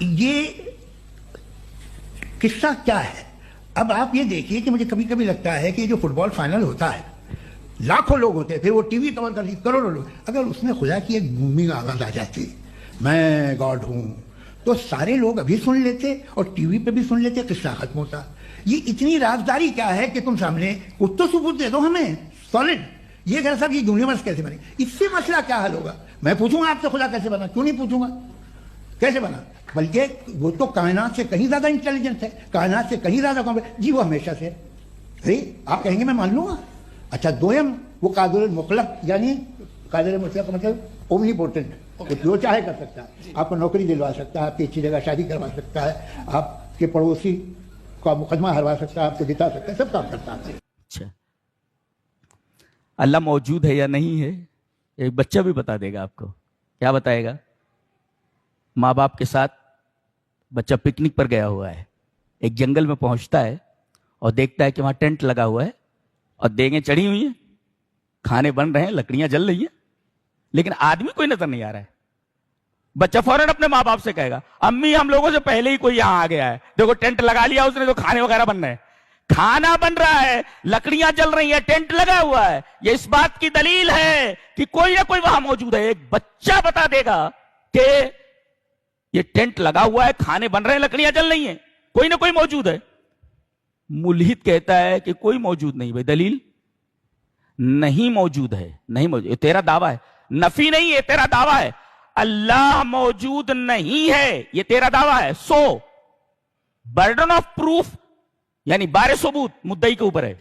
ये किस्सा क्या है? अब आप ये देखिए कि मुझे कभी कभी लगता है कि जो फुटबॉल फाइनल होता है, लाखों लोग होते थे, वो टीवी कवर करती, करोड़ों लोग, अगर उसमें खुदा की एक बूमिंग आवाज आ जाती, मैं गॉड हूं, तो सारे लोग अभी सुन लेते और टीवी पे भी सुन लेते, किस्सा खत्म होता। ये इतनी राजदारी क्या है कि तुम सामने कुछ तो सबूत दे दो हमें सॉलिड। ये कह साहब ये यूनिवर्स कैसे बने, इससे मसला क्या हल होगा? मैं पूछूंगा आपसे खुदा कैसे बना? क्यों नहीं पूछूंगा कैसे बना? बल्कि वो तो कायनात से कहीं ज्यादा इंटेलिजेंट है, कायनात से कहीं ज्यादा कॉम्प्लेक्स। जी वो हमेशा से अरे आप कहेंगे मैं मान लूंगा। अच्छा दोयम वो कादिर मुतलक, यानी कादिर मुतलक का मतलब ओमनीपोटेंट, तो जो चाहे कर सकता है, आपको नौकरी दिलवा सकता है, आपकी अच्छी जगह शादी करवा सकता है, आपके पड़ोसी का मुकदमा हरवा सकता है, आपको जिता सकता है, सब काम करता है। अच्छा, अल्लाह मौजूद है या नहीं है एक बच्चा भी बता देगा आपको। क्या बताएगा? माँ बाप के साथ बच्चा पिकनिक पर गया हुआ है, एक जंगल में पहुंचता है और देखता है कि वहां टेंट लगा हुआ है और देगें चढ़ी हुई हैं, खाने बन रहे हैं, लकड़ियां जल रही हैं, लेकिन आदमी कोई नजर नहीं आ रहा है। बच्चा फौरन अपने माँ बाप से कहेगा, अम्मी हम लोगों से पहले ही कोई यहां आ गया है, देखो टेंट लगा लिया उसने, तो खाने वगैरह बन रहे हैं, खाना बन रहा है, लकड़ियां जल रही है, टेंट लगा हुआ है। ये इस बात की दलील है कि कोई ना कोई वहां मौजूद है। एक बच्चा बता देगा कि ये टेंट लगा हुआ है, खाने बन रहे हैं, लकड़ियां जल रही हैं, कोई ना कोई मौजूद है। मुल्हिद कहता है कि कोई मौजूद नहीं। भाई दलील? नहीं मौजूद है, नहीं मौजूद। ये तेरा दावा है, नफी नहीं है, तेरा दावा है। अल्लाह मौजूद नहीं है, ये तेरा दावा है। सो बर्डन ऑफ प्रूफ यानी बारे सबूत मुद्दई के ऊपर है।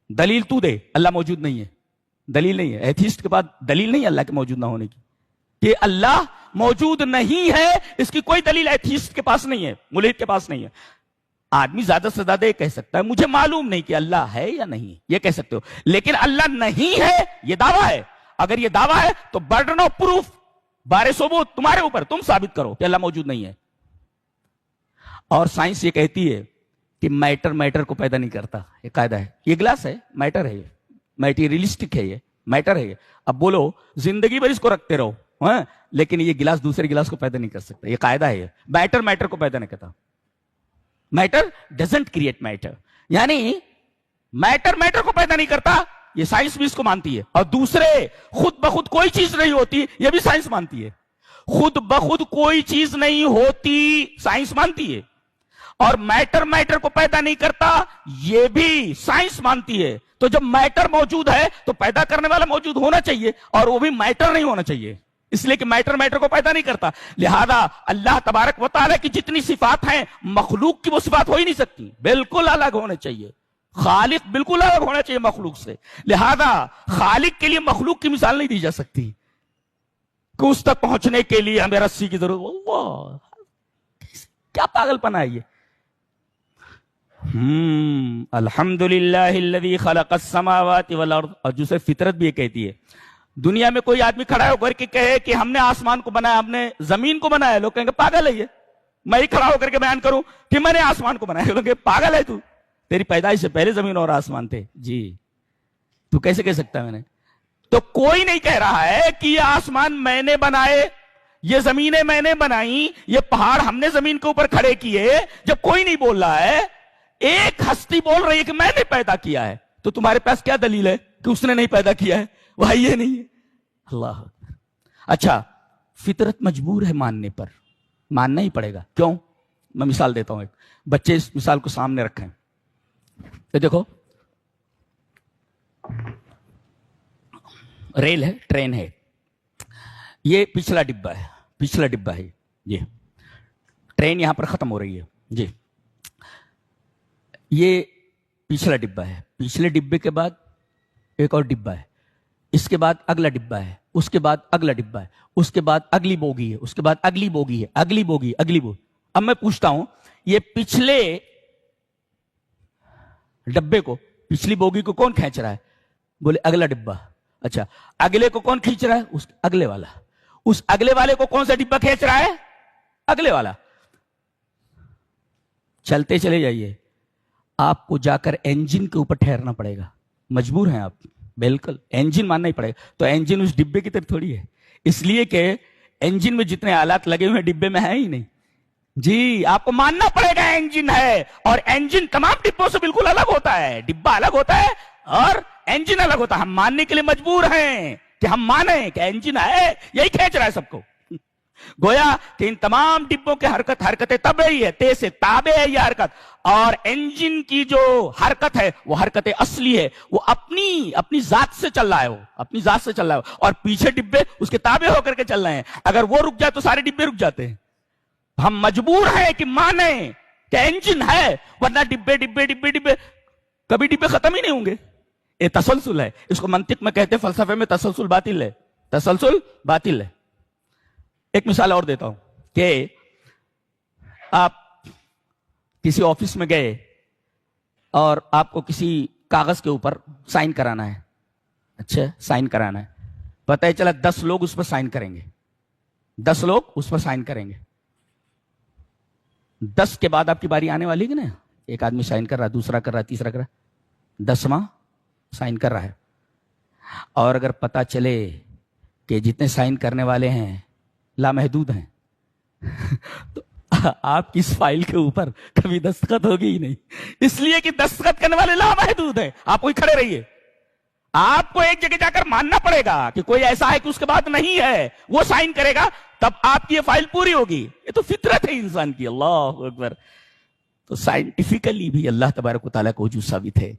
दलील तू दे, अल्लाह मौजूद नहीं है। दलील नहीं है, एथिस्ट के पास दलील नहीं है अल्लाह के मौजूद ना होने की, कि अल्लाह मौजूद नहीं है, इसकी कोई दलील एथिस्ट के पास नहीं है, मुल्हिद के पास नहीं है। आदमी ज्यादा से ज्यादा ये कह सकता है मुझे मालूम नहीं कि अल्लाह है या नहीं, ये कह सकते हो, लेकिन अल्लाह नहीं है ये दावा है। अगर ये दावा है तो बर्डन ऑफ प्रूफ, बारे सबूत तुम्हारे ऊपर, तुम साबित करो कि अल्लाह मौजूद नहीं है। और साइंस ये कहती है कि मैटर मैटर को पैदा नहीं करता, ये कायदा है। ये ग्लास है, मैटर है, ये मैटेरियलिस्टिक है, ये मैटर है ये। अब बोलो जिंदगी भर इसको रखते रहो, हाँ? लेकिन ये गिलास दूसरे गिलास को पैदा नहीं कर सकता, ये कायदा है। ये मैटर मैटर को पैदा नहीं करता, मैटर डजंट क्रिएट मैटर, यानी मैटर मैटर को पैदा नहीं करता। ये साइंस भी इसको मानती है। और दूसरे, खुद ब खुद कोई चीज नहीं होती, ये भी साइंस मानती है। खुद ब खुद कोई चीज नहीं होती, साइंस मानती है। और मैटर मैटर को पैदा नहीं करता, ये भी साइंस मानती है। तो जब मैटर मौजूद है तो पैदा करने वाला मौजूद होना चाहिए, और वो भी मैटर नहीं होना चाहिए, इसलिए कि मैटर मैटर को पैदा नहीं करता। लिहाजा अल्लाह तबारक व तआला की जितनी सिफात हैं, मखलूक की वो सिफात हो ही नहीं सकती, बिल्कुल अलग होने चाहिए। खालिक बिल्कुल अलग होना चाहिए मखलूक से। लिहाजा खालिक के लिए मखलूक की मिसाल नहीं दी जा सकती कि उस तक पहुंचने के लिए हमें रस्सी की जरूरत। क्या पागलपना है ये। अल्हम्दुलिल्लाहिल्लज़ी खलक़स समावाति वल अर्द। और दूसरे फितरत भी ये कहती है, दुनिया में कोई आदमी खड़ा होकर के कहे कि हमने आसमान को बनाया, हमने जमीन को बनाया, लोग कहेंगे पागल है ये। मैं ही खड़ा होकर के बयान करूं कि मैंने आसमान को बनाया, लोग कहेंगे पागल है तू, तेरी पैदाइश से पहले जमीन और आसमान थे। जी तू कैसे कह सकता है मैंने? तो कोई नहीं कह रहा है कि ये आसमान मैंने बनाए, ये जमीनें मैंने बनाई, ये पहाड़ हमने जमीन के ऊपर खड़े किए। जब कोई नहीं बोल रहा है, एक हस्ती बोल रही है कि मैंने पैदा किया है, तो तुम्हारे पास क्या दलील है कि उसने नहीं पैदा किया है? वही ये नहीं है। अल्लाह। अच्छा, फितरत मजबूर है मानने पर, मानना ही पड़ेगा। क्यों? मैं मिसाल देता हूं एक। बच्चे इस मिसाल को सामने रखें, तो देखो रेल है, ट्रेन है, ये पिछला डिब्बा है, पिछला डिब्बा है ये। ट्रेन यहां पर खत्म हो रही है जी, ये पिछला डिब्बा है। पिछले डिब्बे के बाद एक और डिब्बा है, इसके बाद अगला डिब्बा है, उसके बाद अगला डिब्बा है, उसके बाद अगली बोगी है, उसके बाद अगली बोगी है, अगली बोगी, अगली बोगी। अब मैं पूछता हूं, ये पिछले डब्बे को, पिछली बोगी को कौन खींच रहा है? बोले अगला डिब्बा। अच्छा, अगले को कौन खींच रहा है? उस अगले वाला। उस अगले वाले को कौन सा डिब्बा खींच रहा है? अगले वाला। चलते चले जाइए, आपको जाकर इंजन के ऊपर ठहरना पड़ेगा। मजबूर हैं आप, बिल्कुल इंजन मानना ही पड़ेगा। तो इंजन उस डिब्बे की तरह थोड़ी है, इसलिए कि इंजन में जितने आलात लगे हुए डिब्बे में है ही नहीं। जी, आपको मानना पड़ेगा इंजन है, और इंजन तमाम डिब्बों से बिल्कुल अलग होता है। डिब्बा अलग होता है और इंजन अलग होता है। हम मानने के लिए मजबूर हैं कि हम माने कि इंजन है, यही खींच रहा है सबको। गोया कि इन तमाम डिब्बों के हरकतें तब ही है, ते से ताबे है ये हरकत, और इंजन की जो हरकत है वो हरकतें असली है, वो अपनी अपनी जात से चल रहा है, वो अपनी जात से चल रहा है, और पीछे डिब्बे उसके ताबे होकर के चल रहे हैं। अगर वो रुक जाए तो सारे डिब्बे रुक जाते हैं। हम मजबूर हैं कि माने कि इंजन है, वरना डिब्बे डिब्बे डिब्बे डिब्बे कभी डिब्बे खत्म ही नहीं होंगे। ये तसलसल है, इसको मंतिक में कहते हैं, फलसफे में तसलसल बातिल है, तसलसल बातिल है। एक मिसाल और देता हूं कि आप किसी ऑफिस में गए और आपको किसी कागज के ऊपर साइन कराना है। अच्छा, साइन कराना है, पता है चला 10 लोग उस पर साइन करेंगे, 10 लोग उस पर साइन करेंगे। 10 के बाद आपकी बारी आने वाली है ना, एक आदमी साइन कर रहा है, दूसरा कर रहा है, तीसरा कर रहा है, 10वां साइन कर रहा है। और अगर पता चले कि जितने साइन करने वाले हैं लामहदूद हैं तो आपकी इस फाइल के ऊपर कभी दस्तखत होगी ही नहीं, इसलिए कि दस्तखत करने वाले लामहदूद हैं। आप वही खड़े रहिए, आपको एक जगह जाकर मानना पड़ेगा कि कोई ऐसा है कि उसके बाद नहीं है, वो साइन करेगा, तब आपकी ये फाइल पूरी होगी। ये तो फितरत है इंसान की। अल्लाह अकबर। तो साइंटिफिकली भी अल्लाह तबारक व तआला को वजूद साबित है।